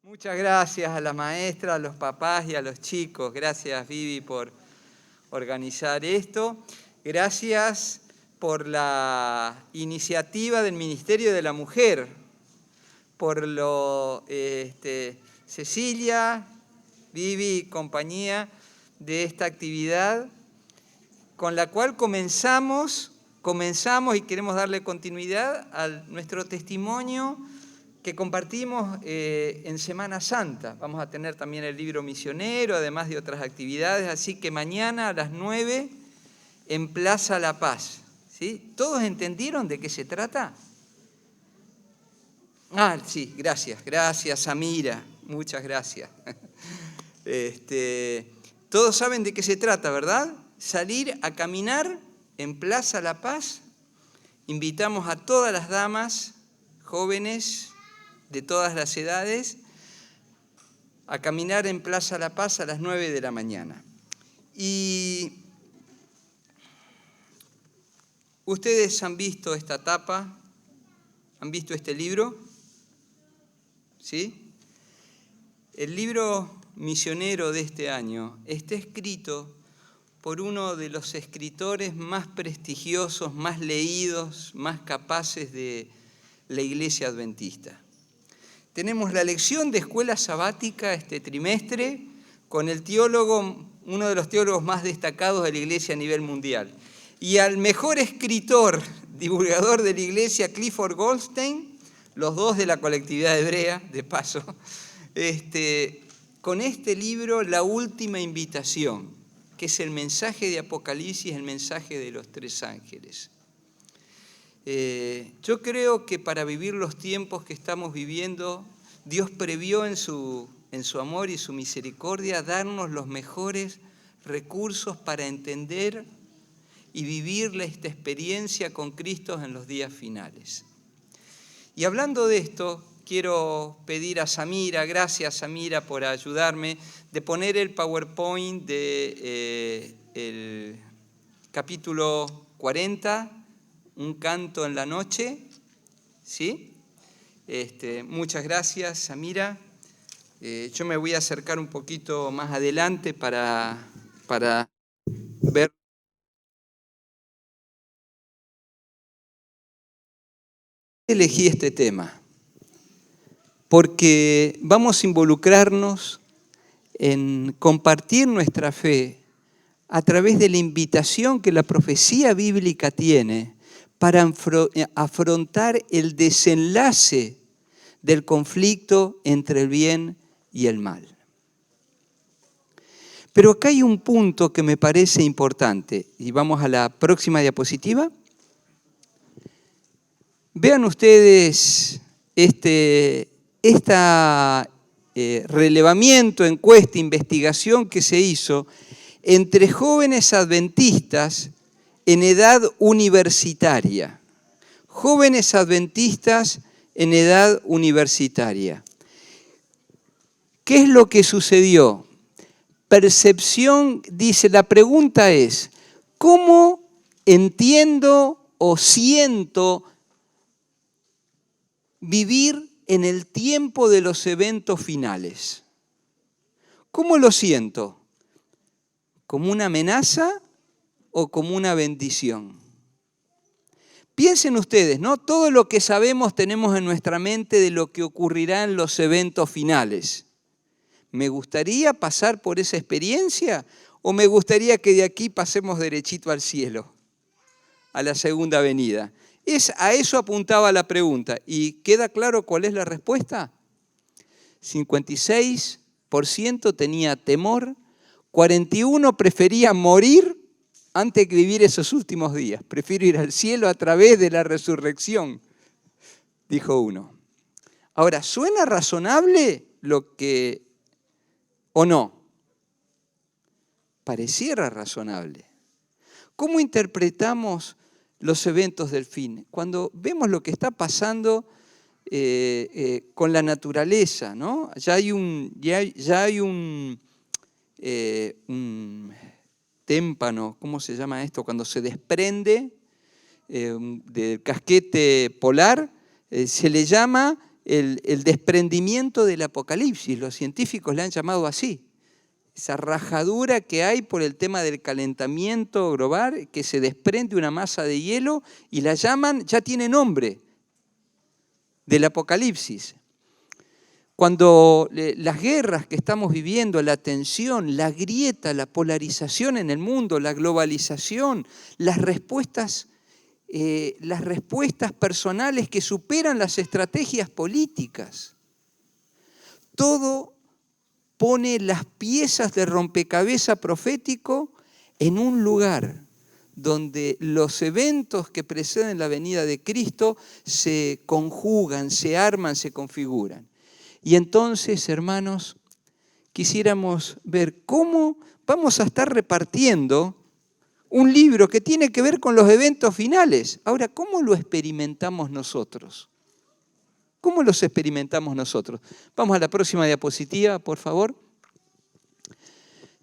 Muchas gracias a la maestra, a los papás y a los chicos. Gracias, Vivi, por organizar esto. Gracias por la iniciativa del Ministerio de la Mujer, por Cecilia, Vivi y compañía de esta actividad con la cual comenzamos y queremos darle continuidad a nuestro testimonio que compartimos en Semana Santa. Vamos a tener también el libro misionero, además de otras actividades, así que mañana a las 9 en Plaza La Paz. ¿Sí? ¿Todos entendieron de qué se trata? Ah, sí, gracias Samira, muchas gracias. Todos saben de qué se trata, ¿verdad? Salir a caminar en Plaza La Paz. Invitamos a todas las damas, jóvenes, de todas las edades, a caminar en Plaza La Paz a las 9 de la mañana. Y ustedes han visto esta tapa, han visto este libro, ¿sí? El libro misionero de este año está escrito por uno de los escritores más prestigiosos, más leídos, más capaces de la Iglesia Adventista. Tenemos la lección de escuela sabática este trimestre con el teólogo, uno de los teólogos más destacados de la Iglesia a nivel mundial. Y al mejor escritor, divulgador de la Iglesia, Clifford Goldstein, los dos de la colectividad hebrea, de paso, con este libro, La Última Invitación, que es el mensaje de Apocalipsis, el mensaje de los tres ángeles. Yo creo que para vivir los tiempos que estamos viviendo, Dios previó en su amor y su misericordia darnos los mejores recursos para entender y vivir esta experiencia con Cristo en los días finales. Y hablando de esto, quiero pedir a Samira, gracias Samira por ayudarme, de poner el PowerPoint del capítulo 40, Un canto en la noche, ¿sí? Muchas gracias, Samira. Yo me voy a acercar un poquito más adelante para ver. Elegí este tema porque vamos a involucrarnos en compartir nuestra fe a través de la invitación que la profecía bíblica tiene para afrontar el desenlace del conflicto entre el bien y el mal. Pero acá hay un punto que me parece importante, y vamos a la próxima diapositiva. Vean ustedes relevamiento, encuesta, investigación que se hizo entre jóvenes adventistas en edad universitaria. Jóvenes adventistas en edad universitaria. ¿Qué es lo que sucedió? Percepción, dice, la pregunta es, ¿cómo entiendo o siento vivir en el tiempo de los eventos finales? ¿Cómo lo siento? ¿Como una amenaza o como una bendición? Piensen ustedes, ¿no? Todo lo que sabemos tenemos en nuestra mente de lo que ocurrirá en los eventos finales. ¿Me gustaría pasar por esa experiencia o me gustaría que de aquí pasemos derechito al cielo, a la segunda venida? A eso apuntaba la pregunta. ¿Y queda claro cuál es la respuesta? 56% tenía temor, 41% prefería morir antes que vivir esos últimos días. Prefiero ir al cielo a través de la resurrección, dijo uno. Ahora, ¿suena razonable lo que o no? Pareciera razonable. ¿Cómo interpretamos los eventos del fin? Cuando vemos lo que está pasando con la naturaleza, ¿no? Ya hay un témpano, ¿cómo se llama esto? Cuando se desprende del casquete polar, se le llama el desprendimiento del Apocalipsis. Los científicos le han llamado así. Esa rajadura que hay por el tema del calentamiento global, que se desprende una masa de hielo y la llaman, ya tiene nombre, del Apocalipsis. Cuando las guerras que estamos viviendo, la tensión, la grieta, la polarización en el mundo, la globalización, las respuestas personales que superan las estrategias políticas, todo pone las piezas de rompecabezas profético en un lugar donde los eventos que preceden la venida de Cristo se conjugan, se arman, se configuran. Y entonces, hermanos, quisiéramos ver cómo vamos a estar repartiendo un libro que tiene que ver con los eventos finales. Ahora, ¿cómo lo experimentamos nosotros? ¿Cómo los experimentamos nosotros? Vamos a la próxima diapositiva, por favor.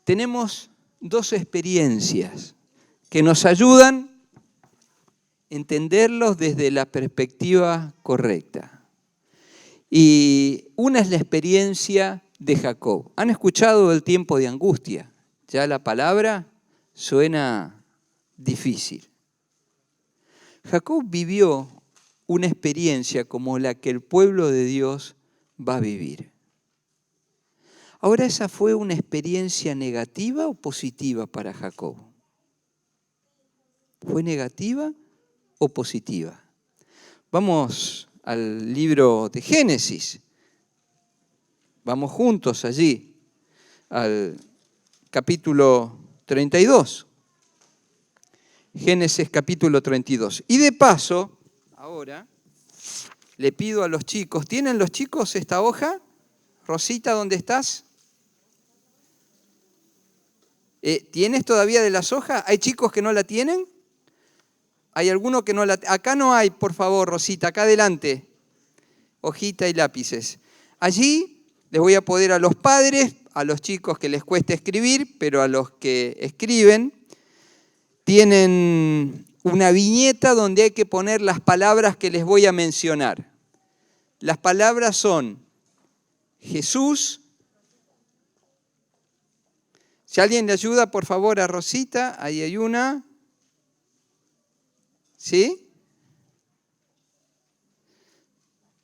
Tenemos dos experiencias que nos ayudan a entenderlos desde la perspectiva correcta. Y una es la experiencia de Jacob. ¿Han escuchado el tiempo de angustia? Ya la palabra suena difícil. Jacob vivió una experiencia como la que el pueblo de Dios va a vivir. Ahora, ¿esa fue una experiencia negativa o positiva para Jacob? ¿Fue negativa o positiva? Vamos al libro de Génesis. Vamos juntos allí, al capítulo 32. Génesis capítulo 32. Y de paso, ahora le pido a los chicos, ¿tienen los chicos esta hoja? Rosita, ¿dónde estás? ¿Tienes todavía de las hojas? ¿Hay chicos que no la tienen? ¿Hay alguno que no la tiene? Acá no hay, por favor, Rosita, acá adelante. Hojita y lápices. Allí les voy a poner a los padres, a los chicos que les cuesta escribir, pero a los que escriben, tienen una viñeta donde hay que poner las palabras que les voy a mencionar. Las palabras son Jesús. Si alguien le ayuda, por favor, a Rosita, ahí hay una. ¿Sí?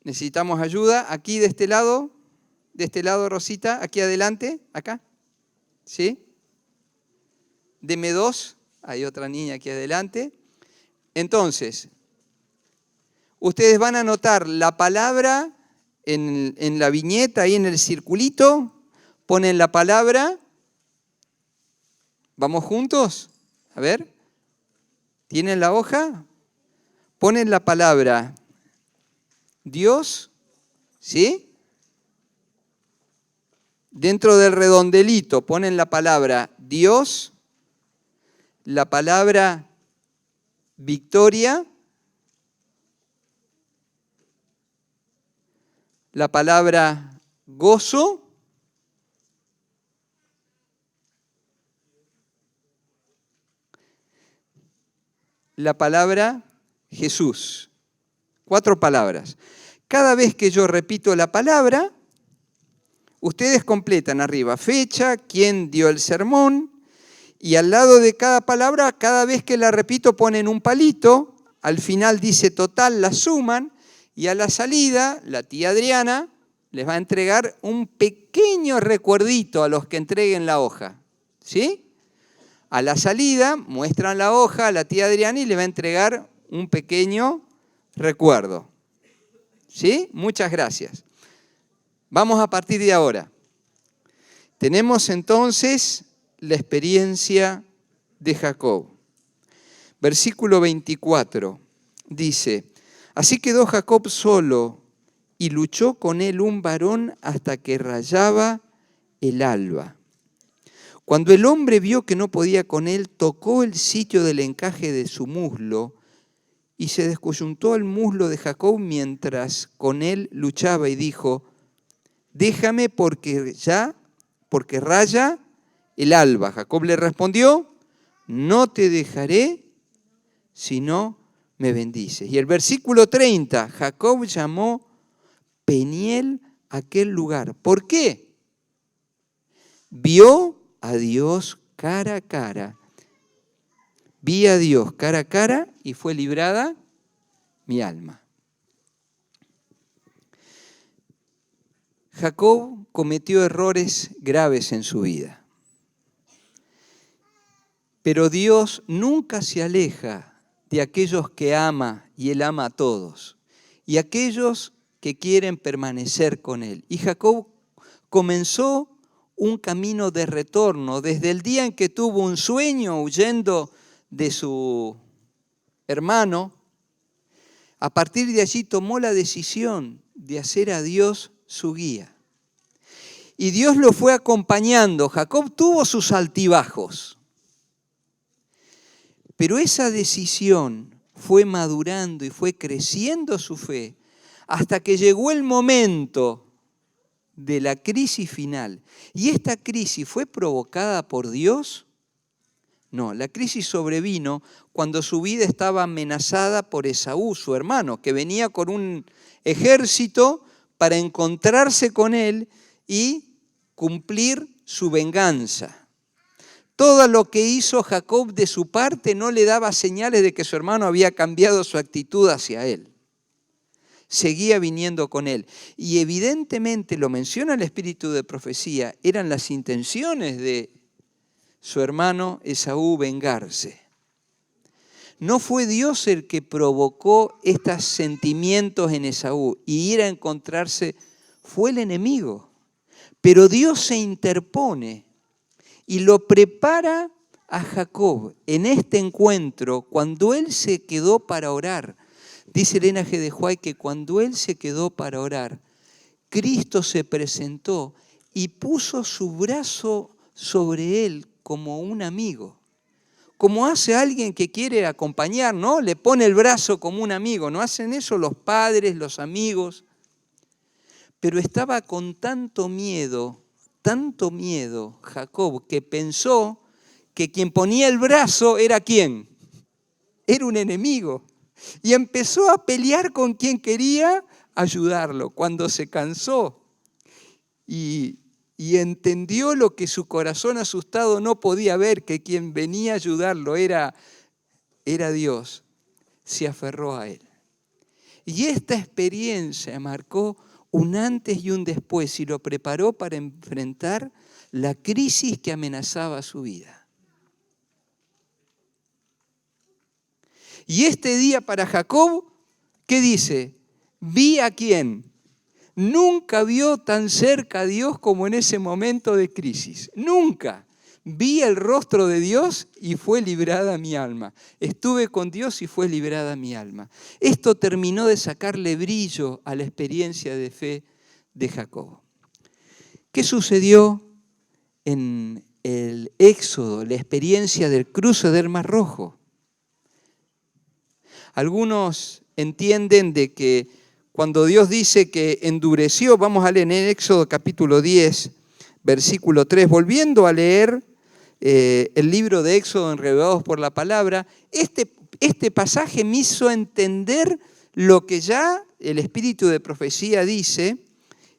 Necesitamos ayuda. Aquí de este lado, Rosita, aquí adelante, acá. ¿Sí? Deme dos. Hay otra niña aquí adelante. Entonces, ustedes van a anotar la palabra en la viñeta, ahí en el circulito, ponen la palabra. ¿Vamos juntos? A ver. ¿Tienen la hoja? Ponen la palabra Dios, ¿sí? Dentro del redondelito ponen la palabra Dios, la palabra victoria, la palabra gozo, la palabra Jesús. 4 palabras. Cada vez que yo repito la palabra, ustedes completan arriba fecha, quién dio el sermón, y al lado de cada palabra, cada vez que la repito, ponen un palito, al final dice total, la suman, y a la salida, la tía Adriana les va a entregar un pequeño recuerdito a los que entreguen la hoja. ¿Sí? A la salida muestran la hoja a la tía Adriana y le va a entregar un pequeño recuerdo. ¿Sí? Muchas gracias. Vamos a partir de ahora. Tenemos entonces la experiencia de Jacob. Versículo 24 dice: así quedó Jacob solo y luchó con él un varón hasta que rayaba el alba. Cuando el hombre vio que no podía con él, tocó el sitio del encaje de su muslo y se descoyuntó el muslo de Jacob mientras con él luchaba y dijo: déjame porque raya el alba. Jacob le respondió: no te dejaré si no me bendices. Y el versículo 30, Jacob llamó Peniel aquel lugar. ¿Por qué? Vio a Dios cara a cara. Vi a Dios cara a cara y fue librada mi alma. Jacob cometió errores graves en su vida. Pero Dios nunca se aleja de aquellos que ama y Él ama a todos. Y aquellos que quieren permanecer con Él. Y Jacob comenzó un camino de retorno desde el día en que tuvo un sueño huyendo de su hermano. A partir de allí tomó la decisión de hacer a Dios su guía. Y Dios lo fue acompañando. Jacob tuvo sus altibajos. Pero esa decisión fue madurando y fue creciendo su fe hasta que llegó el momento de la crisis final. ¿Y esta crisis fue provocada por Dios? No, la crisis sobrevino cuando su vida estaba amenazada por Esaú, su hermano, que venía con un ejército para encontrarse con él y cumplir su venganza. Todo lo que hizo Jacob de su parte no le daba señales de que su hermano había cambiado su actitud hacia él. Seguía viniendo con él. Y evidentemente, lo menciona el espíritu de profecía, eran las intenciones de su hermano Esaú vengarse. No fue Dios el que provocó estos sentimientos en Esaú y ir a encontrarse, fue el enemigo. Pero Dios se interpone y lo prepara a Jacob en este encuentro cuando él se quedó para orar. Dice Elena G. de White que cuando él se quedó para orar, Cristo se presentó y puso su brazo sobre él como un amigo. Como hace alguien que quiere acompañar, ¿no? Le pone el brazo como un amigo. ¿No hacen eso los padres, los amigos? Pero estaba con tanto miedo, Jacob, que pensó que quien ponía el brazo era ¿quién? Era un enemigo. Y empezó a pelear con quien quería ayudarlo. Cuando se cansó y entendió lo que su corazón asustado no podía ver, que quien venía a ayudarlo era Dios, se aferró a él. Y esta experiencia marcó un antes y un después y lo preparó para enfrentar la crisis que amenazaba su vida. Y este día para Jacob, ¿qué dice? Vi a quién. Nunca vio tan cerca a Dios como en ese momento de crisis. Nunca. Vi el rostro de Dios y fue librada mi alma. Estuve con Dios y fue librada mi alma. Esto terminó de sacarle brillo a la experiencia de fe de Jacob. ¿Qué sucedió en el Éxodo, la experiencia del cruce del Mar Rojo? Algunos entienden de que cuando Dios dice que endureció, vamos a leer en Éxodo capítulo 10, versículo 3, volviendo a leer el libro de Éxodo Enredados por la Palabra, este pasaje me hizo entender lo que ya el espíritu de profecía dice,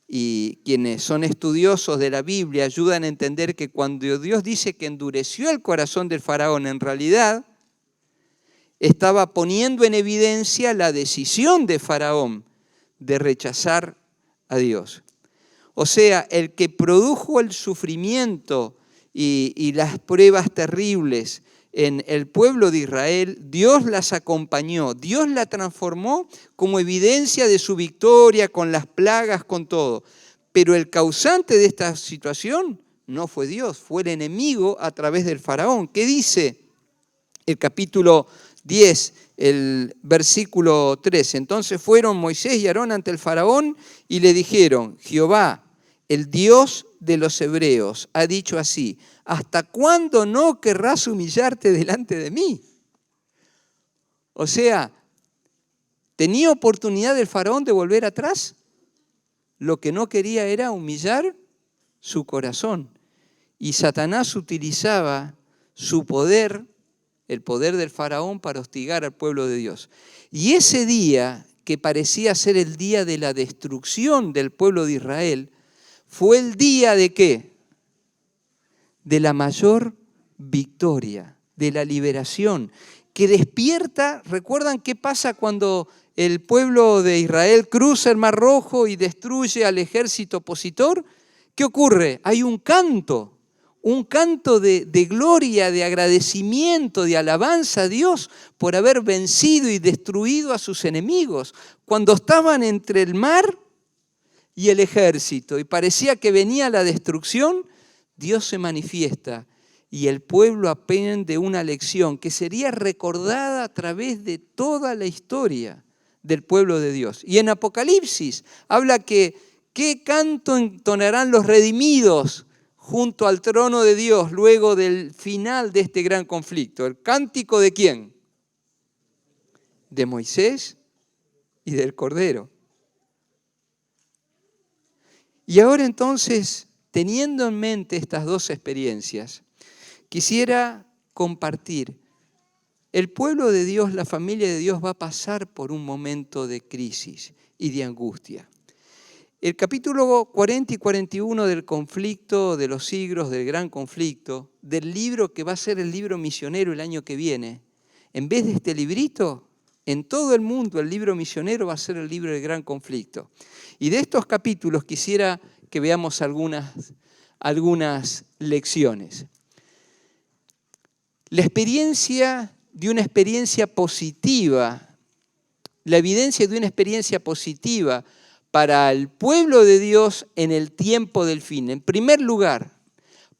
y quienes son estudiosos de la Biblia ayudan a entender que cuando Dios dice que endureció el corazón del faraón, en realidad estaba poniendo en evidencia la decisión de Faraón de rechazar a Dios. O sea, el que produjo el sufrimiento y las pruebas terribles en el pueblo de Israel, Dios las acompañó, Dios la transformó como evidencia de su victoria, con las plagas, con todo. Pero el causante de esta situación no fue Dios, fue el enemigo a través del faraón. ¿Qué dice el capítulo 10, el versículo 13? Entonces fueron Moisés y Aarón ante el faraón y le dijeron: Jehová, el Dios de los hebreos, ha dicho así: ¿hasta cuándo no querrás humillarte delante de mí? O sea, ¿tenía oportunidad el faraón de volver atrás? Lo que no quería era humillar su corazón. Y Satanás utilizaba su poder, el poder del faraón, para hostigar al pueblo de Dios. Y ese día que parecía ser el día de la destrucción del pueblo de Israel, fue el día de ¿qué? De la mayor victoria, de la liberación, que despierta. ¿Recuerdan qué pasa cuando el pueblo de Israel cruza el Mar Rojo y destruye al ejército opositor? ¿Qué ocurre? Hay un canto de gloria, de agradecimiento, de alabanza a Dios por haber vencido y destruido a sus enemigos. Cuando estaban entre el mar y el ejército y parecía que venía la destrucción, Dios se manifiesta y el pueblo aprende una lección que sería recordada a través de toda la historia del pueblo de Dios. Y en Apocalipsis habla que qué canto entonarán los redimidos junto al trono de Dios luego del final de este gran conflicto. ¿El cántico de quién? De Moisés y del Cordero. Y ahora entonces, teniendo en mente estas dos experiencias, quisiera compartir. El pueblo de Dios, la familia de Dios va a pasar por un momento de crisis y de angustia. El capítulo 40 y 41 del conflicto de los siglos, del gran conflicto, del libro que va a ser el libro misionero el año que viene, en vez de este librito, en todo el mundo el libro misionero va a ser el libro del gran conflicto. Y de estos capítulos quisiera que veamos algunas lecciones. La experiencia de una experiencia positiva, la evidencia de una experiencia positiva para el pueblo de Dios en el tiempo del fin. En primer lugar,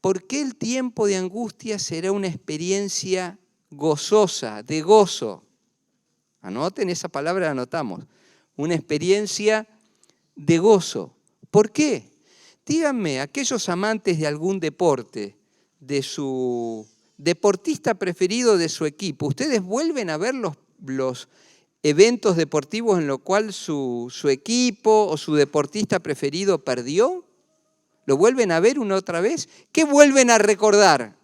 ¿por qué el tiempo de angustia será una experiencia gozosa, de gozo? Anoten esa palabra, la anotamos. Una experiencia de gozo. ¿Por qué? Díganme, aquellos amantes de algún deporte, de su deportista preferido de su equipo, ¿ustedes vuelven a ver los eventos deportivos en los cuales su equipo o su deportista preferido perdió? ¿Lo vuelven a ver una otra vez? ¿Qué vuelven a recordar?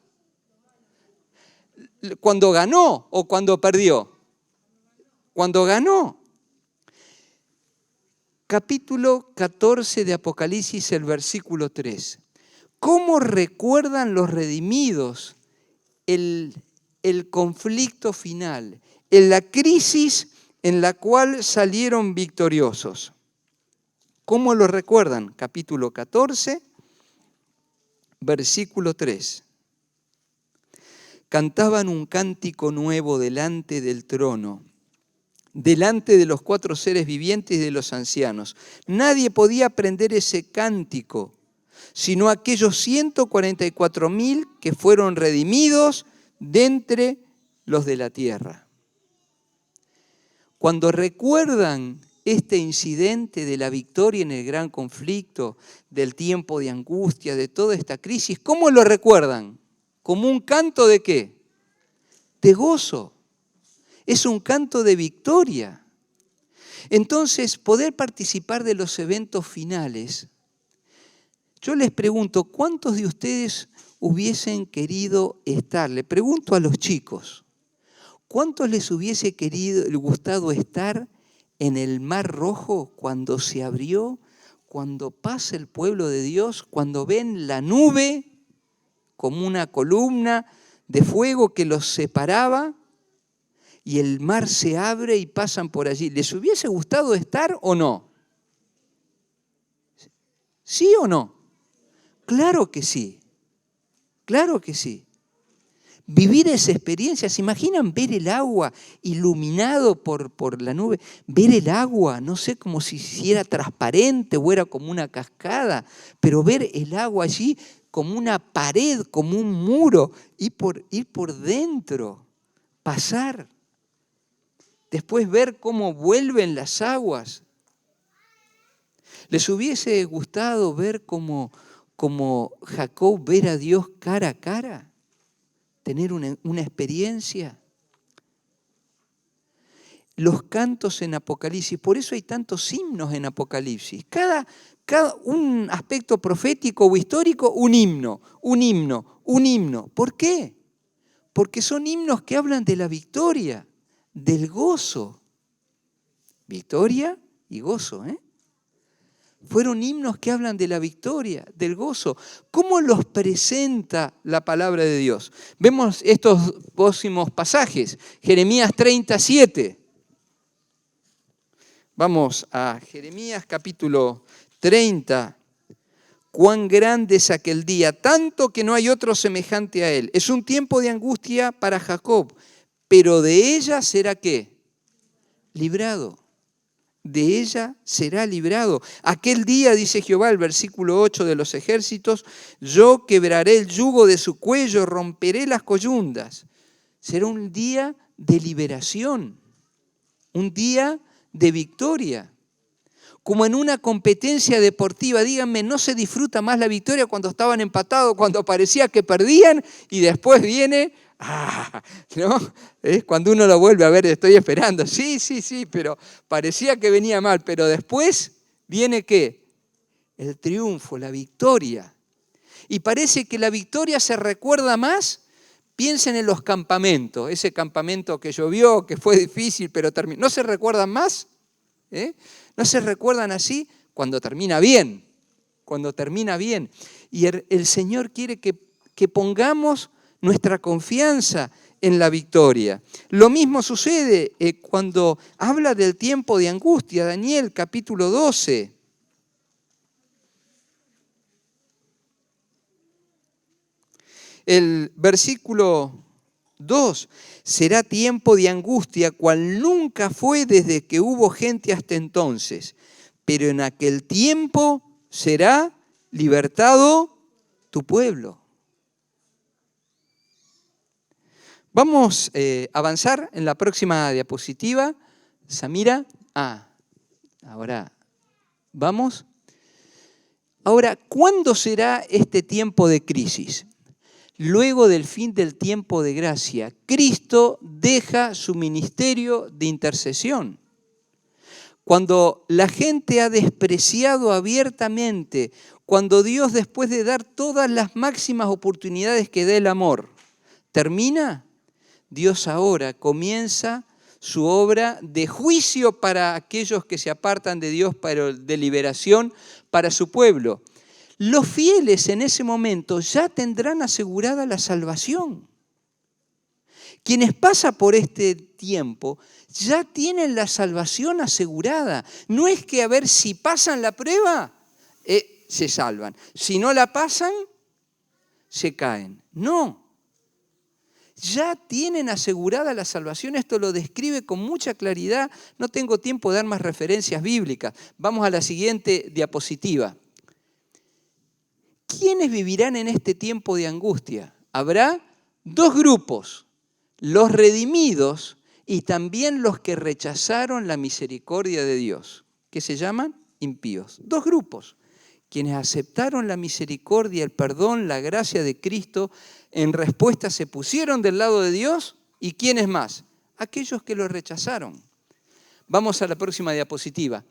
¿Cuando ganó o cuando perdió? Cuando ganó. Capítulo 14 de Apocalipsis, el versículo 3. ¿Cómo recuerdan los redimidos el conflicto final, en la crisis en la cual salieron victoriosos? ¿Cómo lo recuerdan? Capítulo 14, versículo 3. Cantaban un cántico nuevo delante del trono, delante de los 4 seres vivientes y de los ancianos. Nadie podía aprender ese cántico, sino aquellos 144,000 que fueron redimidos de entre los de la tierra. Cuando recuerdan este incidente de la victoria en el gran conflicto, del tiempo de angustia, de toda esta crisis, ¿cómo lo recuerdan? ¿Como un canto de qué? De gozo. Es un canto de victoria. Entonces, poder participar de los eventos finales. Yo les pregunto, ¿cuántos de ustedes hubiesen querido estar? Le pregunto a los chicos, ¿cuántos les hubiese gustado estar en el Mar Rojo cuando se abrió, cuando pasa el pueblo de Dios, cuando ven la nube como una columna de fuego que los separaba y el mar se abre y pasan por allí? ¿Les hubiese gustado estar o no? ¿Sí o no? Claro que sí, claro que sí. Vivir esa experiencia, ¿se imaginan ver el agua iluminado por la nube? Ver el agua, no sé, como si hiciera transparente o era como una cascada, pero ver el agua allí como una pared, como un muro, ir por dentro, pasar. Después ver cómo vuelven las aguas. ¿Les hubiese gustado ver como Jacob, ver a Dios cara a cara? Tener una experiencia. Los cantos en Apocalipsis, por eso hay tantos himnos en Apocalipsis. Cada un aspecto profético o histórico, un himno, un himno, un himno. ¿Por qué? Porque son himnos que hablan de la victoria, del gozo. Victoria y gozo, ¿eh? Fueron himnos que hablan de la victoria, del gozo. ¿Cómo los presenta la palabra de Dios? Vemos estos próximos pasajes. Jeremías 37. Vamos a Jeremías capítulo 30. Cuán grande es aquel día, tanto que no hay otro semejante a él. Es un tiempo de angustia para Jacob, pero de ella será ¿qué? Librado. De ella será librado. Aquel día, dice Jehová, el versículo 8 de los ejércitos, yo quebraré el yugo de su cuello, romperé las coyundas. Será un día de liberación, un día de victoria. Como en una competencia deportiva, díganme, ¿no se disfruta más la victoria cuando estaban empatados, cuando parecía que perdían y después viene... ¿no? Es cuando uno lo vuelve a ver, estoy esperando. Sí, pero parecía que venía mal, pero después viene ¿qué? El triunfo, la victoria. Y parece que la victoria se recuerda más. Piensen en los campamentos, ese campamento que llovió, que fue difícil, pero terminó. ¿No se recuerdan más? ¿No se recuerdan así? Cuando termina bien, cuando termina bien. Y el Señor quiere que pongamos nuestra confianza en la victoria. Lo mismo sucede cuando habla del tiempo de angustia. Daniel capítulo 12. El versículo 2. Será tiempo de angustia cual nunca fue desde que hubo gente hasta entonces. Pero en aquel tiempo será libertado tu pueblo. Vamos a avanzar en la próxima diapositiva. Samira. Ahora vamos. Ahora, ¿cuándo será este tiempo de crisis? Luego del fin del tiempo de gracia, Cristo deja su ministerio de intercesión. Cuando la gente ha despreciado abiertamente, cuando Dios, después de dar todas las máximas oportunidades que da el amor, termina, Dios ahora comienza su obra de juicio para aquellos que se apartan de Dios, pero de liberación para su pueblo. Los fieles en ese momento ya tendrán asegurada la salvación. Quienes pasan por este tiempo ya tienen la salvación asegurada. No es que a ver si pasan la prueba, se salvan. Si no la pasan, se caen. No. Ya tienen asegurada la salvación. Esto lo describe con mucha claridad. No tengo tiempo de dar más referencias bíblicas. Vamos a la siguiente diapositiva. ¿Quiénes vivirán en este tiempo de angustia? Habrá dos grupos, los redimidos y también los que rechazaron la misericordia de Dios, que se llaman impíos. Dos grupos, quienes aceptaron la misericordia, el perdón, la gracia de Cristo, en respuesta se pusieron del lado de Dios. ¿Y quiénes más? Aquellos que lo rechazaron. Vamos a la próxima diapositiva.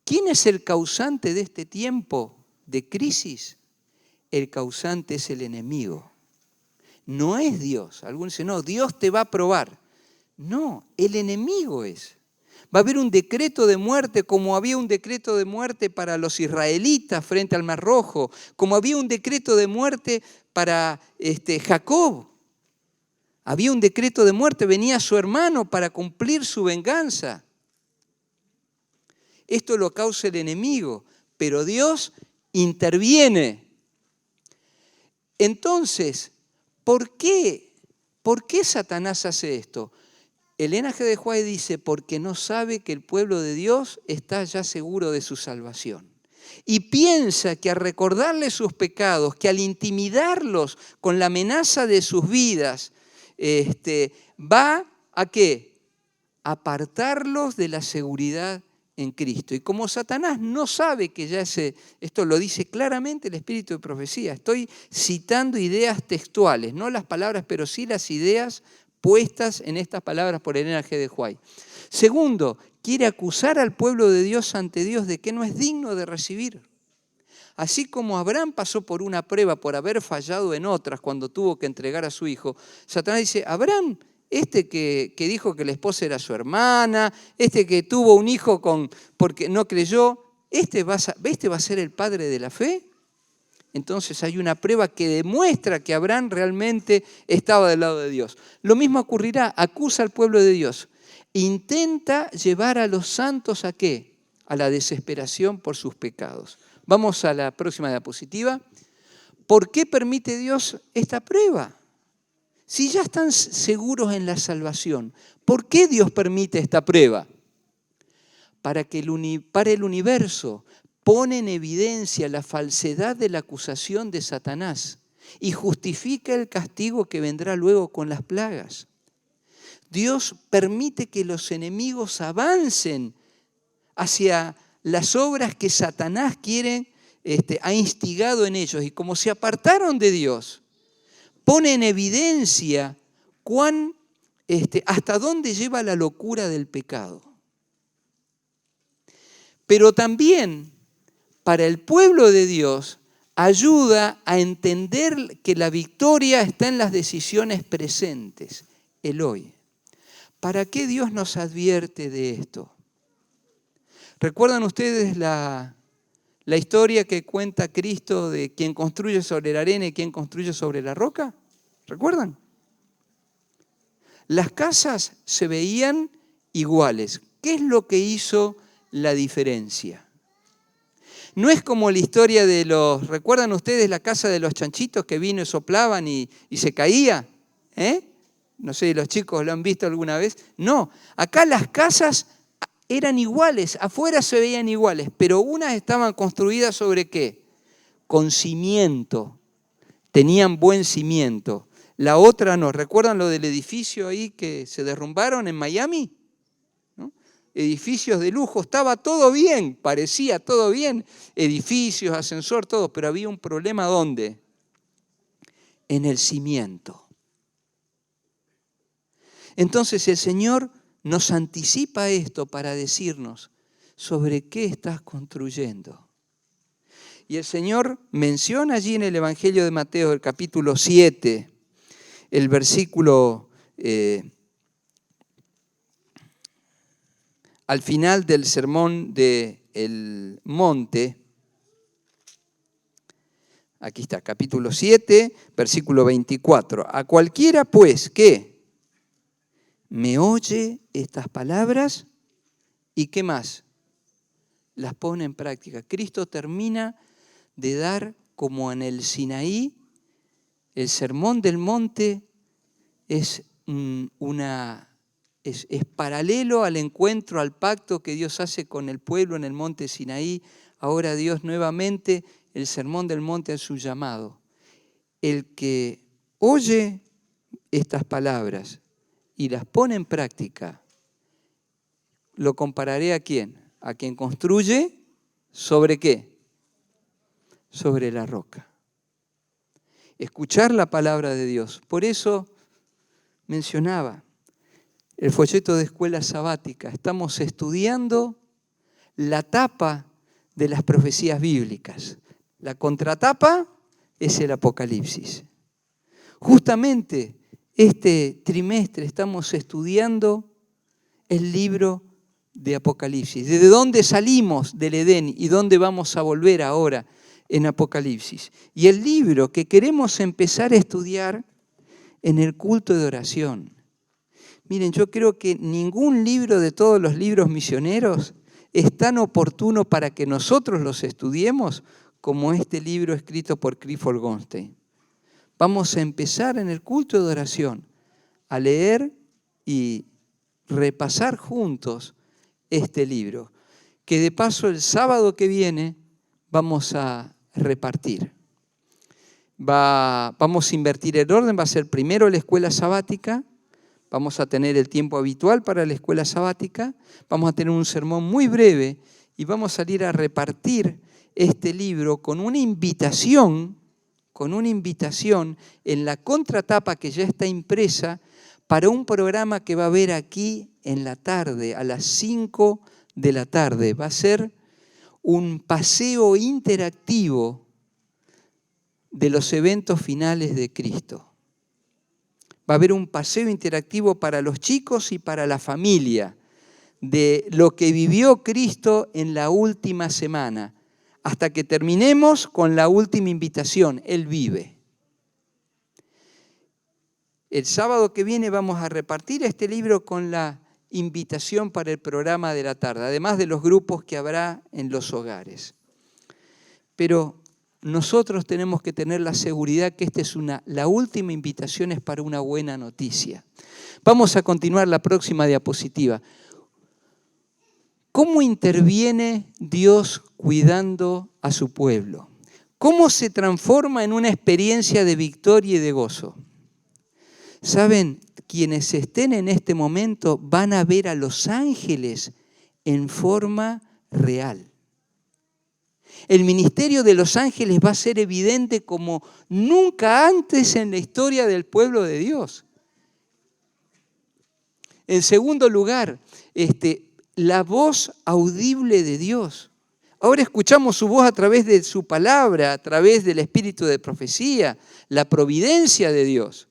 ¿Quién es el causante de este tiempo de crisis? El causante es el enemigo. No es Dios. Algunos dicen, no, Dios te va a probar. No, el enemigo es. Va a haber un decreto de muerte, como había un decreto de muerte para los israelitas frente al Mar Rojo, como había un decreto de muerte para Jacob. Había un decreto de muerte, venía su hermano para cumplir su venganza. Esto lo causa el enemigo, pero Dios interviene. Entonces, ¿por qué Satanás hace esto? Elena G. de White dice, porque no sabe que el pueblo de Dios está ya seguro de su salvación. Y piensa que al recordarles sus pecados, que al intimidarlos con la amenaza de sus vidas, va a ¿qué? Apartarlos de la seguridad en Cristo. Y como Satanás no sabe que ya esto lo dice claramente el Espíritu de Profecía, estoy citando ideas textuales, no las palabras, pero sí las ideas puestas en estas palabras por Elena G. de White. Segundo, quiere acusar al pueblo de Dios ante Dios de que no es digno de recibir. Así como Abraham pasó por una prueba por haber fallado en otras cuando tuvo que entregar a su hijo, Satanás dice, Abraham este que dijo que la esposa era su hermana, este que tuvo un hijo porque no creyó, ¿este va a ser el padre de la fe? Entonces hay una prueba que demuestra que Abraham realmente estaba del lado de Dios. Lo mismo ocurrirá, acusa al pueblo de Dios. Intenta llevar a los santos ¿a qué? A la desesperación por sus pecados. Vamos a la próxima diapositiva. ¿Por qué permite Dios esta prueba? Si ya están seguros en la salvación, ¿por qué Dios permite esta prueba? Para el universo pone en evidencia la falsedad de la acusación de Satanás y justifica el castigo que vendrá luego con las plagas. Dios permite que los enemigos avancen hacia las obras que Satanás ha instigado en ellos. Y como se apartaron de Dios, pone en evidencia hasta dónde lleva la locura del pecado. Pero también para el pueblo de Dios ayuda a entender que la victoria está en las decisiones presentes, el hoy. ¿Para qué Dios nos advierte de esto? ¿Recuerdan ustedes la historia que cuenta Cristo de quien construye sobre la arena y quien construye sobre la roca? ¿Recuerdan? Las casas se veían iguales. ¿Qué es lo que hizo la diferencia? No es como la historia ¿recuerdan ustedes la casa de los chanchitos que vino y soplaban y se caía? No sé, los chicos lo han visto alguna vez. No, acá las casas eran iguales, afuera se veían iguales, pero unas estaban construidas ¿sobre qué? Con cimiento, tenían buen cimiento. La otra no. ¿Recuerdan lo del edificio ahí que se derrumbaron en Miami? Edificios de lujo, estaba todo bien, parecía todo bien, edificios, ascensor, todo, pero había un problema ¿dónde? En el cimiento. Entonces el Señor nos anticipa esto para decirnos sobre qué estás construyendo. Y el Señor menciona allí en el Evangelio de Mateo, el capítulo 7, el versículo al final del sermón del monte, aquí está, capítulo 7, versículo 24. A cualquiera pues que me oye estas palabras y ¿qué más? Las pone en práctica. Cristo termina de dar como en el Sinaí, el sermón del monte es paralelo al encuentro, al pacto que Dios hace con el pueblo en el monte Sinaí. Ahora Dios nuevamente, el sermón del monte es su llamado. El que oye estas palabras y las pone en práctica, lo compararé ¿a quién? A quien construye, ¿sobre qué? Sobre la roca. Escuchar la palabra de Dios. Por eso mencionaba el folleto de escuela sabática. Estamos estudiando la tapa de las profecías bíblicas. La contratapa es el Apocalipsis. Justamente este trimestre estamos estudiando el libro de Apocalipsis. ¿De dónde salimos del Edén y dónde vamos a volver ahora en Apocalipsis? Y el libro que queremos empezar a estudiar en el culto de oración. Miren, yo creo que ningún libro de todos los libros misioneros es tan oportuno para que nosotros los estudiemos como este libro escrito por Clifford Goldstein. Vamos a empezar en el culto de oración a leer y repasar juntos este libro, que de paso el sábado que viene vamos a repartir. Vamos a invertir el orden, va a ser primero la escuela sabática, vamos a tener el tiempo habitual para la escuela sabática, vamos a tener un sermón muy breve y vamos a salir a repartir este libro con una invitación en la contratapa que ya está impresa para un programa que va a haber aquí en la tarde, a las 5 de la tarde. Va a ser un paseo interactivo de los eventos finales de Cristo. Va a haber un paseo interactivo para los chicos y para la familia de lo que vivió Cristo en la última semana, hasta que terminemos con la última invitación. Él vive. El sábado que viene vamos a repartir este libro con la invitación para el programa de la tarde, además de los grupos que habrá en los hogares. Pero nosotros tenemos que tener la seguridad que la última invitación es para una buena noticia. Vamos a continuar la próxima diapositiva. ¿Cómo interviene Dios cuidando a su pueblo? ¿Cómo se transforma en una experiencia de victoria y de gozo? ¿Saben? Quienes estén en este momento van a ver a los ángeles en forma real. El ministerio de los ángeles va a ser evidente como nunca antes en la historia del pueblo de Dios. En segundo lugar, la voz audible de Dios. Ahora escuchamos su voz a través de su palabra, a través del espíritu de profecía, la providencia de Dios.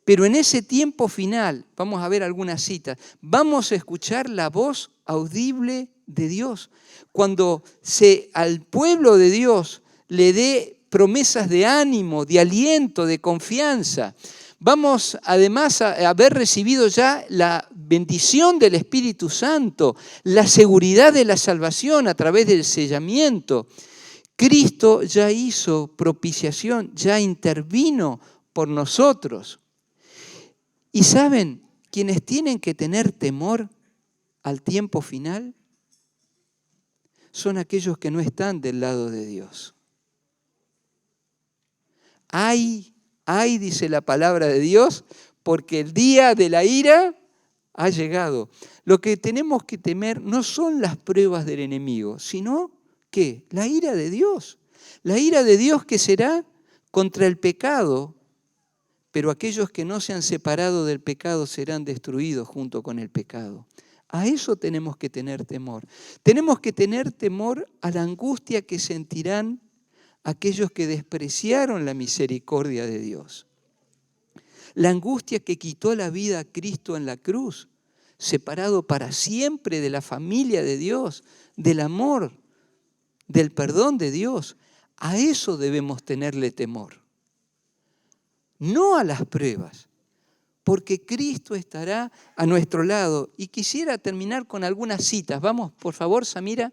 Pero en ese tiempo final, vamos a ver algunas citas, vamos a escuchar la voz audible de Dios. Cuando al pueblo de Dios le dé promesas de ánimo, de aliento, de confianza. Vamos además a haber recibido ya la bendición del Espíritu Santo, la seguridad de la salvación a través del sellamiento. Cristo ya hizo propiciación, ya intervino por nosotros. Y ¿saben? Quienes tienen que tener temor al tiempo final son aquellos que no están del lado de Dios. Ay, dice la palabra de Dios, porque el día de la ira ha llegado. Lo que tenemos que temer no son las pruebas del enemigo, sino ¿qué? La ira de Dios. La ira de Dios que será contra el pecado, pero aquellos que no se han separado del pecado serán destruidos junto con el pecado. A eso tenemos que tener temor. Tenemos que tener temor a la angustia que sentirán aquellos que despreciaron la misericordia de Dios. La angustia que quitó la vida a Cristo en la cruz, separado para siempre de la familia de Dios, del amor, del perdón de Dios. A eso debemos tenerle temor. No a las pruebas, porque Cristo estará a nuestro lado. Y quisiera terminar con algunas citas. Vamos, por favor, Samira.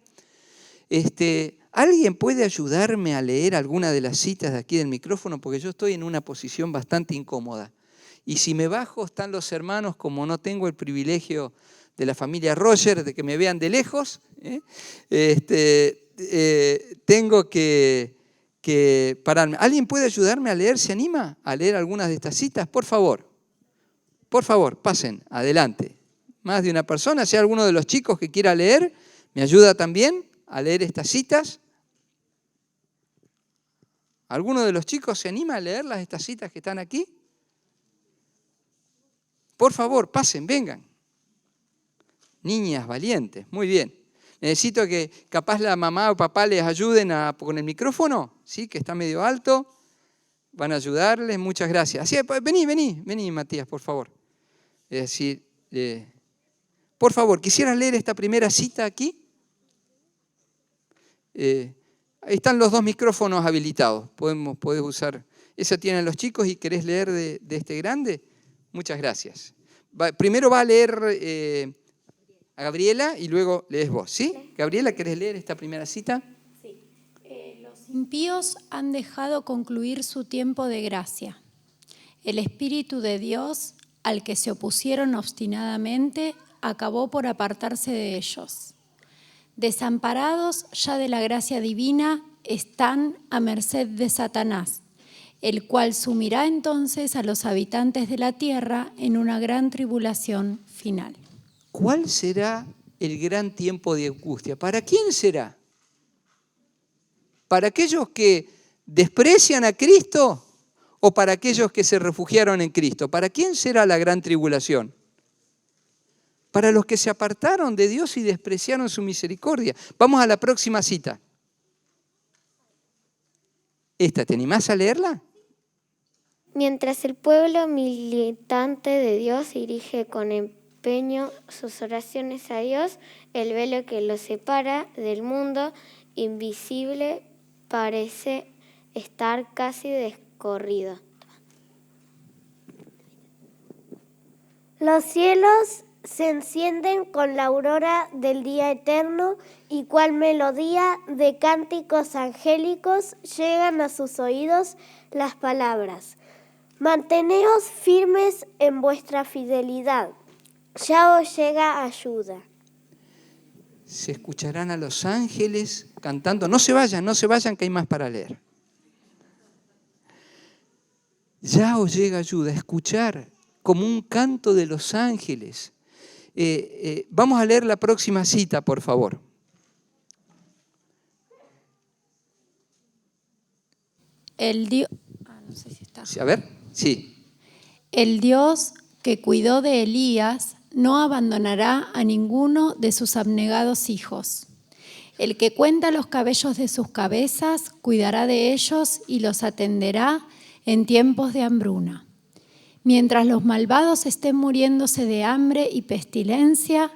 ¿Alguien puede ayudarme a leer alguna de las citas de aquí del micrófono? Porque yo estoy en una posición bastante incómoda. Y si me bajo, están los hermanos, como no tengo el privilegio de la familia Roger, de que me vean de lejos, tengo que pararme. ¿Alguien puede ayudarme a leer? ¿Se anima a leer algunas de estas citas? Por favor, pasen, adelante. Más de una persona, si hay alguno de los chicos que quiera leer, ¿me ayuda también a leer estas citas? ¿Alguno de los chicos se anima a leer estas citas que están aquí? Por favor, pasen, vengan. Niñas valientes, muy bien. Necesito que capaz la mamá o papá les ayuden con el micrófono, ¿sí? Que está medio alto. Van a ayudarles, muchas gracias. Así, vení, Matías, por favor. Es decir, por favor, ¿quisieras leer esta primera cita aquí? Ahí están los dos micrófonos habilitados. Podés usar. Esa tienen los chicos y querés leer de este grande. Muchas gracias. Primero va a leer a Gabriela y luego lees vos, ¿sí? Gabriela, ¿querés leer esta primera cita? Sí. Los impíos han dejado concluir su tiempo de gracia. El Espíritu de Dios, al que se opusieron obstinadamente, acabó por apartarse de ellos. Desamparados ya de la gracia divina, están a merced de Satanás, el cual sumirá entonces a los habitantes de la tierra en una gran tribulación final. ¿Cuál será el gran tiempo de angustia? ¿Para quién será? ¿Para aquellos que desprecian a Cristo o para aquellos que se refugiaron en Cristo? ¿Para quién será la gran tribulación? Para los que se apartaron de Dios y despreciaron su misericordia. Vamos a la próxima cita. ¿Esta, te animás a leerla? Mientras el pueblo militante de Dios dirige con empeño sus oraciones a Dios, el velo que los separa del mundo invisible parece estar casi descorrido. Los cielos se encienden con la aurora del día eterno y cual melodía de cánticos angélicos llegan a sus oídos las palabras: manteneos firmes en vuestra fidelidad, ya os llega ayuda. Se escucharán a los ángeles cantando. No se vayan, que hay más para leer. Ya os llega ayuda, escuchar como un canto de los ángeles. Vamos a leer la próxima cita, por favor. No sé si está. A ver, sí. El Dios que cuidó de Elías no abandonará a ninguno de sus abnegados hijos. El que cuenta los cabellos de sus cabezas cuidará de ellos y los atenderá en tiempos de hambruna. Mientras los malvados estén muriéndose de hambre y pestilencia,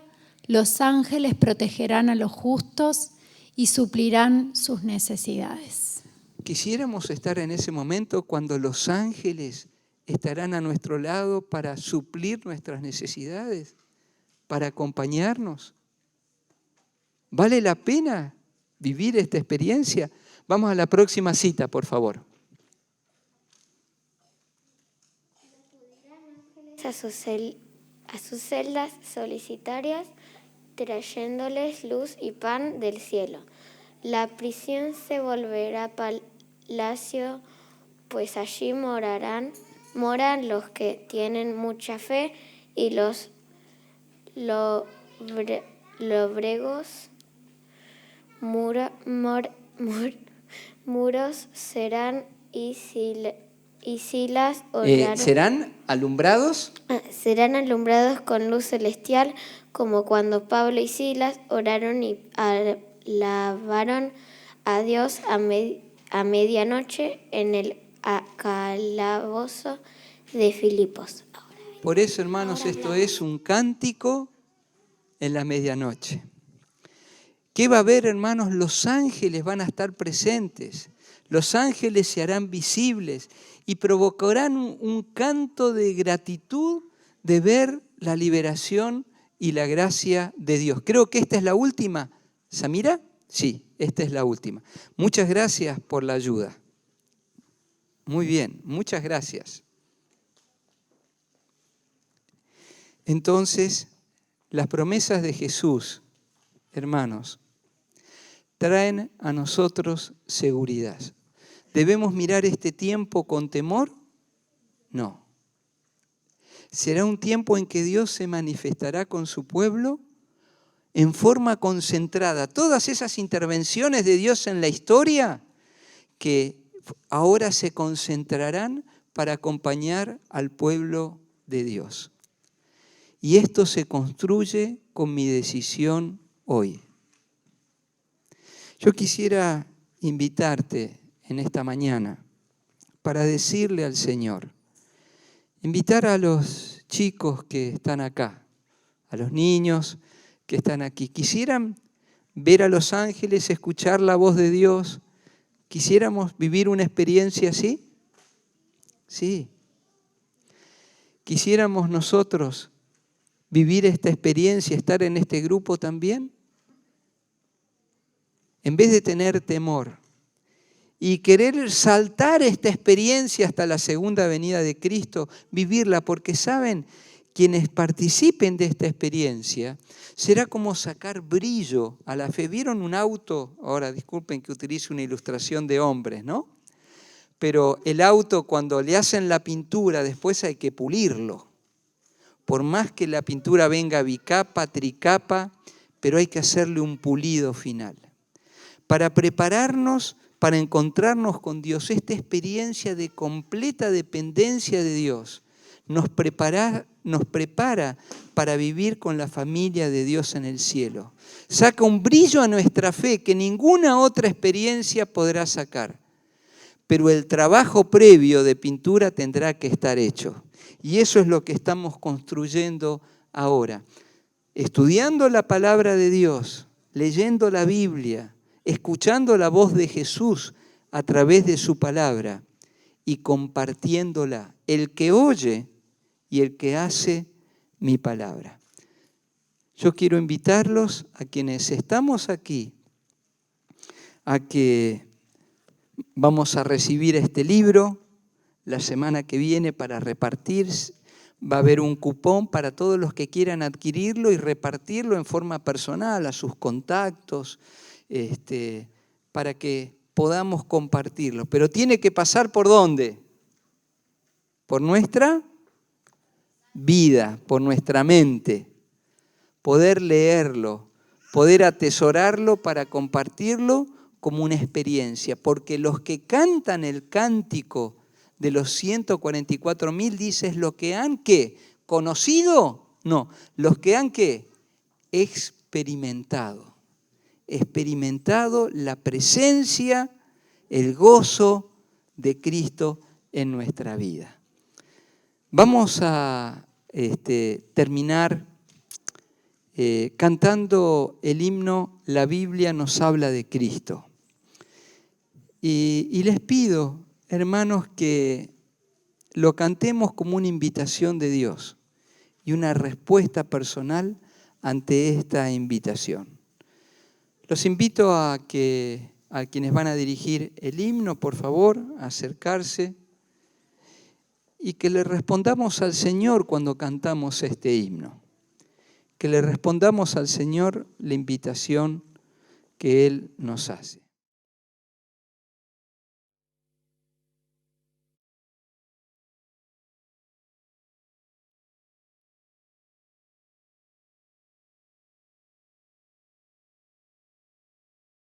los ángeles protegerán a los justos y suplirán sus necesidades. Quisiéramos estar en ese momento cuando los ángeles estarán a nuestro lado para suplir nuestras necesidades, para acompañarnos. ¿Vale la pena vivir esta experiencia? Vamos a la próxima cita, por favor. A sus celdas solitarias, trayéndoles luz y pan del cielo. La prisión se volverá palacio, pues allí moran los que tienen mucha fe, y los lóbregos muros serán y Silas oraron. ¿Serán alumbrados? Serán alumbrados con luz celestial, como cuando Pablo y Silas oraron y alabaron a Dios a medianoche en el calabozo de Filipos. Por eso, hermanos, esto es un cántico en la medianoche. ¿Qué va a haber, hermanos? Los ángeles van a estar presentes. Los ángeles se harán visibles y provocarán un canto de gratitud de ver la liberación y la gracia de Dios. Creo que esta es la última. ¿Samira? Sí, esta es la última. Muchas gracias por la ayuda. Muy bien, muchas gracias. Entonces, las promesas de Jesús, hermanos, traen a nosotros seguridad. ¿Debemos mirar este tiempo con temor? No. ¿Será un tiempo en que Dios se manifestará con su pueblo en forma concentrada? Todas esas intervenciones de Dios en la historia que ahora se concentrarán para acompañar al pueblo de Dios. Y esto se construye con mi decisión hoy. Yo quisiera invitarte en esta mañana para decirle al Señor, invitar a los chicos que están acá, a los niños que están aquí. ¿Quisieran ver a los ángeles, escuchar la voz de Dios? ¿Quisiéramos vivir una experiencia así? Sí. ¿Quisiéramos nosotros vivir esta experiencia, estar en este grupo también? En vez de tener temor y querer saltar esta experiencia hasta la segunda venida de Cristo, vivirla, porque saben, quienes participen de esta experiencia, será como sacar brillo a la fe. ¿Vieron un auto? Ahora, disculpen que utilice una ilustración de hombres, ¿no? Pero el auto, cuando le hacen la pintura, después hay que pulirlo. Por más que la pintura venga bicapa, tricapa, pero hay que hacerle un pulido final. Para prepararnos, para encontrarnos con Dios, esta experiencia de completa dependencia de Dios nos prepara para vivir con la familia de Dios en el cielo. Saca un brillo a nuestra fe que ninguna otra experiencia podrá sacar. pero el trabajo previo de pintura tendrá que estar hecho. Y eso es lo que estamos construyendo ahora. Estudiando la palabra de Dios, leyendo la Biblia, escuchando la voz de Jesús a través de su palabra y compartiéndola. El que oye y el que hace mi palabra. Yo quiero invitarlos a quienes estamos aquí a que vamos a recibir este libro la semana que viene para repartir. Va a haber un cupón para todos los que quieran adquirirlo y repartirlo en forma personal a sus contactos, para que podamos compartirlo. Pero tiene que pasar ¿por dónde? Por nuestra vida, por nuestra mente. Poder leerlo, poder atesorarlo para compartirlo como una experiencia. Porque los que cantan el cántico de los 144.000, dices, lo que han, ¿qué? ¿Conocido? No, los que han, ¿qué? Experimentado la presencia, el gozo de Cristo en nuestra vida. Vamos a terminar cantando el himno La Biblia nos habla de Cristo. Y les pido, hermanos, que lo cantemos como una invitación de Dios y una respuesta personal ante esta invitación. Los invito a quienes van a dirigir el himno, por favor, a acercarse y que le respondamos al Señor cuando cantamos este himno. Que le respondamos al Señor la invitación que Él nos hace.